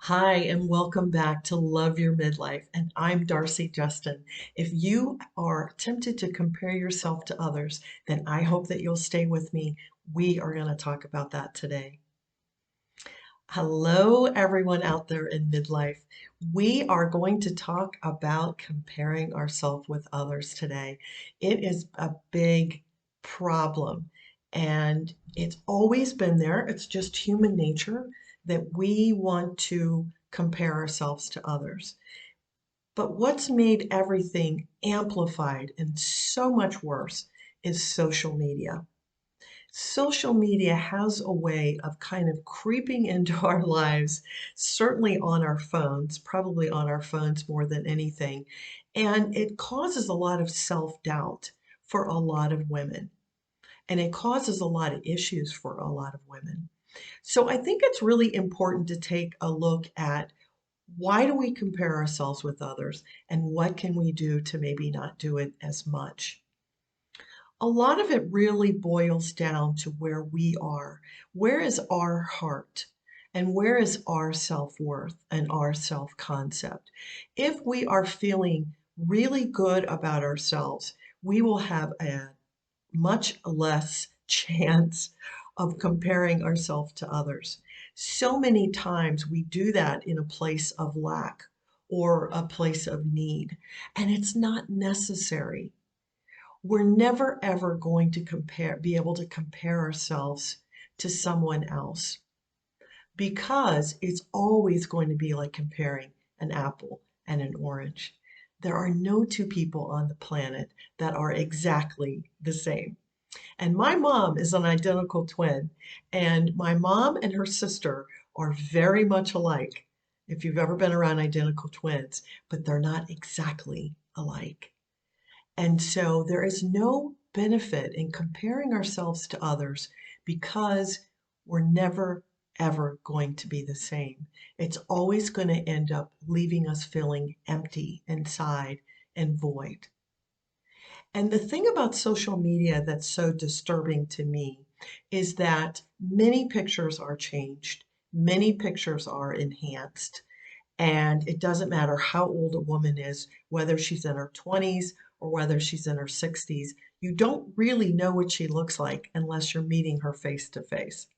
Hi, and welcome back to Love Your Midlife. And I'm Darcy Justin. If you are tempted to compare yourself to others, then I hope that you'll stay with me. We are going to talk about that today. Hello, everyone out there in midlife. We are going to talk about comparing ourselves with others today. It is a big problem, and it's always been there. It's just human nature that we want to compare ourselves to others. But what's made everything amplified and so much worse is social media. Social media has a way of kind of creeping into our lives, certainly on our phones, probably on our phones more than anything. And it causes a lot of self-doubt for a lot of women. And it causes a lot of issues for a lot of women. So I think it's really important to take a look at why do we compare ourselves with others and what can we do to maybe not do it as much. A lot of it really boils down to where we are. Where is our heart? And where is our self-worth and our self-concept? If we are feeling really good about ourselves, we will have a much less chance of comparing ourselves to others. So many times we do that in a place of lack or a place of need, and it's not necessary. We're never ever going to be able to compare ourselves to someone else because it's always going to be like comparing an apple and an orange. There are no two people on the planet that are exactly the same. And my mom is an identical twin, and my mom and her sister are very much alike, if you've ever been around identical twins, but they're not exactly alike. And so there is no benefit in comparing ourselves to others because we're never, ever going to be the same. It's always going to end up leaving us feeling empty inside and void. And the thing about social media that's so disturbing to me is that many pictures are changed, many pictures are enhanced, and it doesn't matter how old a woman is, whether she's in her 20s or whether she's in her 60s. You don't really know what she looks like unless you're meeting her face to face.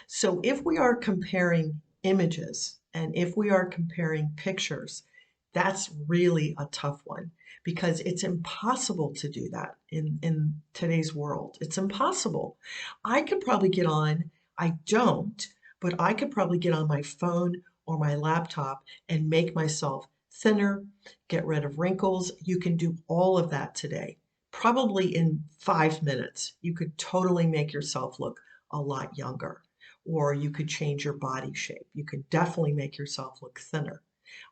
So if we are comparing images and if we are comparing pictures, that's really a tough one because it's impossible to do that in today's world. It's impossible. I could probably get on, I don't, but I could probably get on my phone or my laptop and make myself thinner, get rid of wrinkles. You can do all of that today. Probably in 5 minutes, you could totally make yourself look a lot younger, or you could change your body shape. You could definitely make yourself look thinner.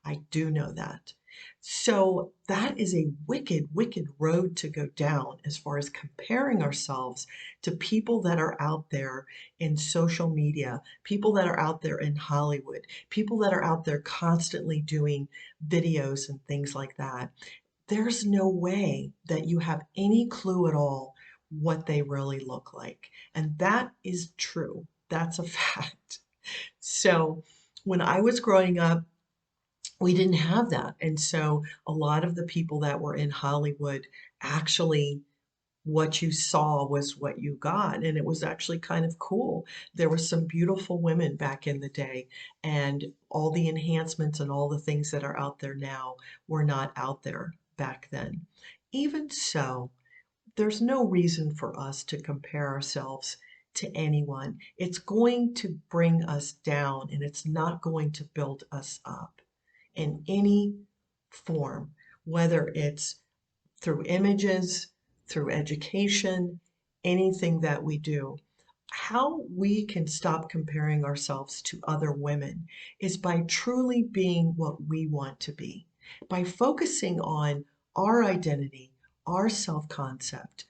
I do know that. So that is a wicked, wicked road to go down as far as comparing ourselves to people that are out there in social media, people that are out there in Hollywood, people that are out there constantly doing videos and things like that. There's no way that you have any clue at all what they really look like. And that is true. That's a fact. So when I was growing up, we didn't have that. And so a lot of the people that were in Hollywood actually what you saw was what you got. And it was actually kind of cool. There were some beautiful women back in the day, and all the enhancements and all the things that are out there now were not out there back then. Even so, there's no reason for us to compare ourselves to anyone. It's going to bring us down and it's not going to build us up in any form, whether it's through images, through education, anything that we do. How we can stop comparing ourselves to other women is by truly being what we want to be, by focusing on our identity, our self-concept,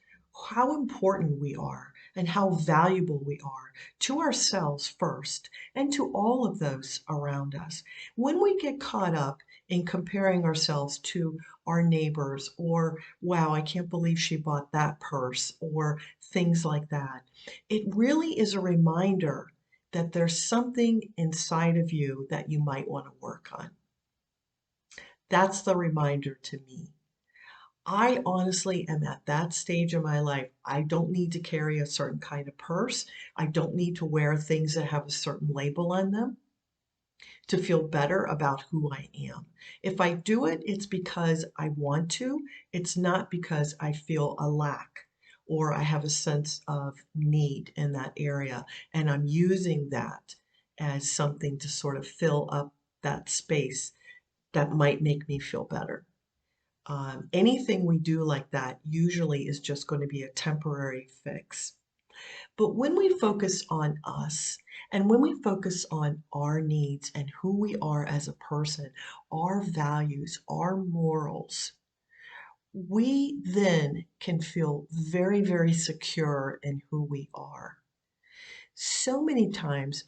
how important we are, and how valuable we are to ourselves first and to all of those around us. When we get caught up in comparing ourselves to our neighbors or, wow, I can't believe she bought that purse or things like that, it really is a reminder that there's something inside of you that you might want to work on. That's the reminder to me. I honestly am at that stage of my life. I don't need to carry a certain kind of purse. I don't need to wear things that have a certain label on them to feel better about who I am. If I do it, it's because I want to. It's not because I feel a lack or I have a sense of need in that area. And I'm using that as something to sort of fill up that space that might make me feel better. Anything we do like that usually is just going to be a temporary fix. But when we focus on us and when we focus on our needs and who we are as a person, our values, our morals, we then can feel very, very secure in who we are. So many times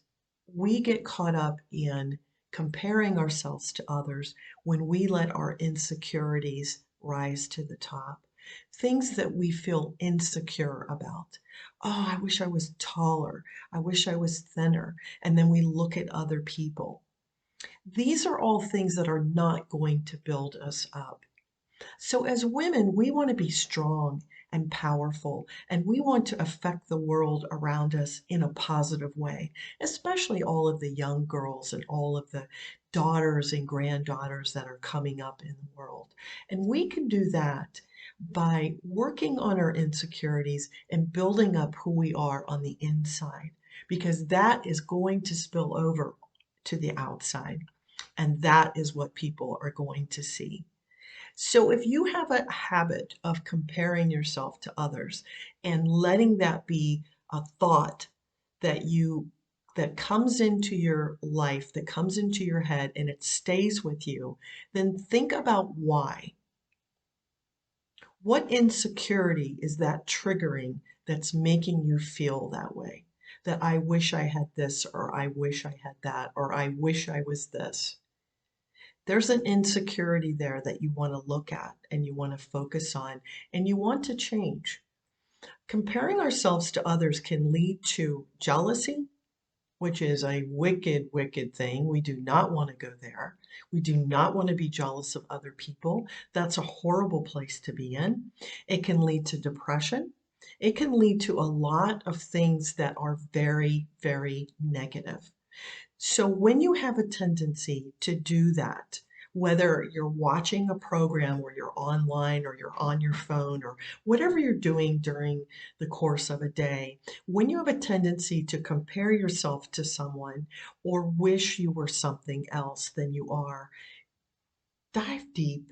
we get caught up in comparing ourselves to others when we let our insecurities rise to the top. Things that we feel insecure about. Oh, I wish I was taller. I wish I was thinner. And then we look at other people. These are all things that are not going to build us up. So, as women, we want to be strong and powerful, and we want to affect the world around us in a positive way, especially all of the young girls and all of the daughters and granddaughters that are coming up in the world. And we can do that by working on our insecurities and building up who we are on the inside, because that is going to spill over to the outside. And that is what people are going to see. So if you have a habit of comparing yourself to others and letting that be a thought that you that comes into your life, that comes into your head and it stays with you, then think about why. What insecurity is that triggering that's making you feel that way? That I wish I had this, or I wish I had that, or I wish I was this. There's an insecurity there that you want to look at and you want to focus on and you want to change. Comparing ourselves to others can lead to jealousy, which is a wicked, wicked thing. We do not want to go there. We do not want to be jealous of other people. That's a horrible place to be in. It can lead to depression. It can lead to a lot of things that are very, very negative. So when you have a tendency to do that, whether you're watching a program or you're online or you're on your phone or whatever you're doing during the course of a day, when you have a tendency to compare yourself to someone or wish you were something else than you are, dive deep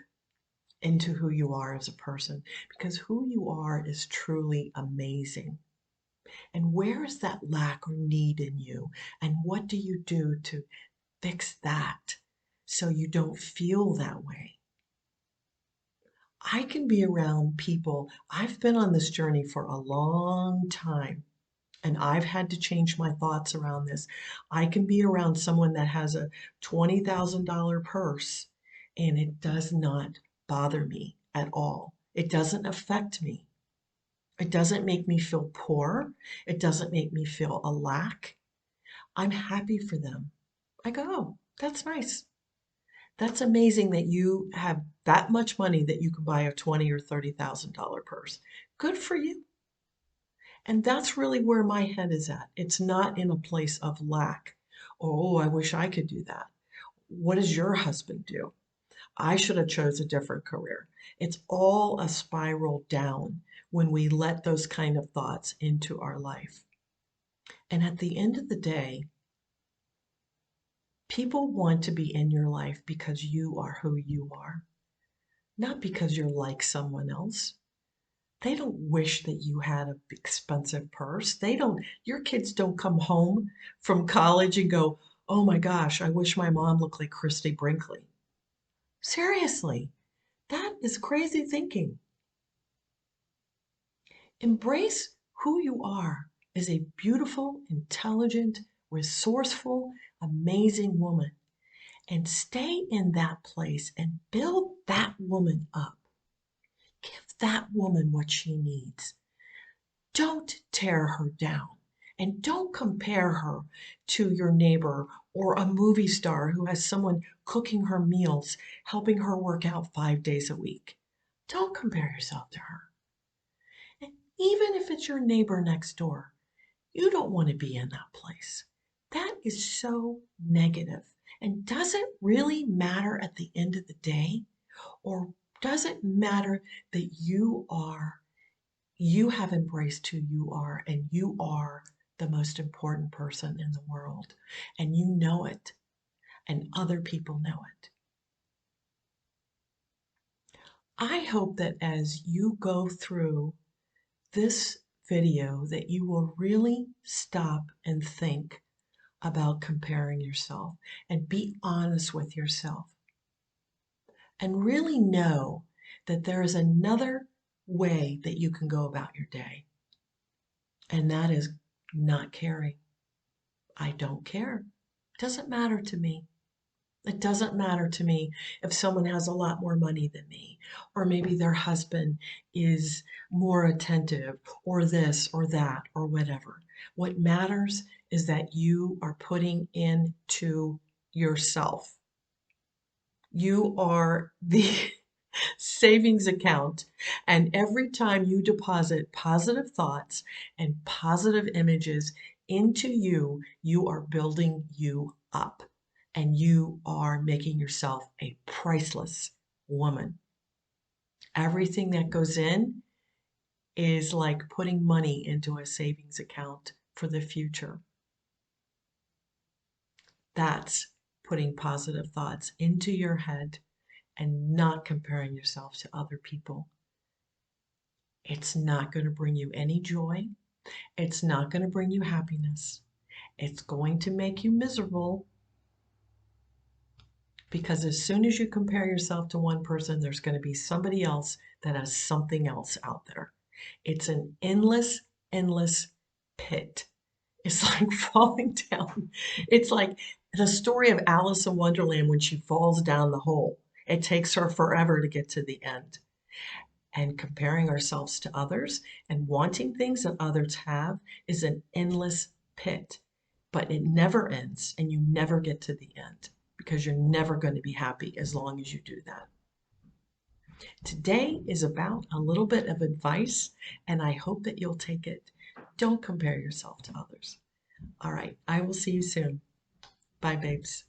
into who you are as a person, because who you are is truly amazing. And where is that lack or need in you? And what do you do to fix that so you don't feel that way? I can be around people. I've been on this journey for a long time and I've had to change my thoughts around this. I can be around someone that has a $20,000 purse and it does not bother me at all. It doesn't affect me. It doesn't make me feel poor. It doesn't make me feel a lack. I'm happy for them. I go, oh, that's nice. That's amazing that you have that much money that you can buy a $20,000 or $30,000 purse. Good for you. And that's really where my head is at. It's not in a place of lack. Oh, I wish I could do that. What does your husband do? I should have chose a different career. It's all a spiral down when we let those kind of thoughts into our life. And at the end of the day, people want to be in your life because you are who you are, not because you're like someone else. They don't wish that you had an expensive purse. Your kids don't come home from college and go, oh my gosh, I wish my mom looked like Christy Brinkley. Seriously, that is crazy thinking. Embrace who you are as a beautiful, intelligent, resourceful, amazing woman and stay in that place and build that woman up. Give that woman what she needs. Don't tear her down. And don't compare her to your neighbor or a movie star who has someone cooking her meals, helping her work out 5 days a week. Don't compare yourself to her. And even if it's your neighbor next door, you don't want to be in that place. That is so negative. And does it really matter at the end of the day? Or does it matter that you have embraced who you are, and you are the most important person in the world, and you know it, and other people know it? I hope that as you go through this video that you will really stop and think about comparing yourself and be honest with yourself and really know that there is another way that you can go about your day, and that is not caring. I don't care. It doesn't matter to me. It doesn't matter to me if someone has a lot more money than me, or maybe their husband is more attentive, or this or that, or whatever. What matters is that you are putting into yourself. You are the savings account, and every time you deposit positive thoughts and positive images into you, you are building you up, and you are making yourself a priceless woman. Everything that goes in is like putting money into a savings account for the future. That's putting positive thoughts into your head and not comparing yourself to other people. It's not going to bring you any joy. It's not going to bring you happiness. It's going to make you miserable, because as soon as you compare yourself to one person, there's going to be somebody else that has something else out there. It's an endless, endless pit. It's like falling down. It's like the story of Alice in Wonderland when she falls down the hole. It takes her forever to get to the end. And comparing ourselves to others and wanting things that others have is an endless pit, but it never ends, and you never get to the end, because you're never going to be happy as long as you do that. Today is about a little bit of advice, and I hope that you'll take it. Don't compare yourself to others. All right, I will see you soon. Bye, babes.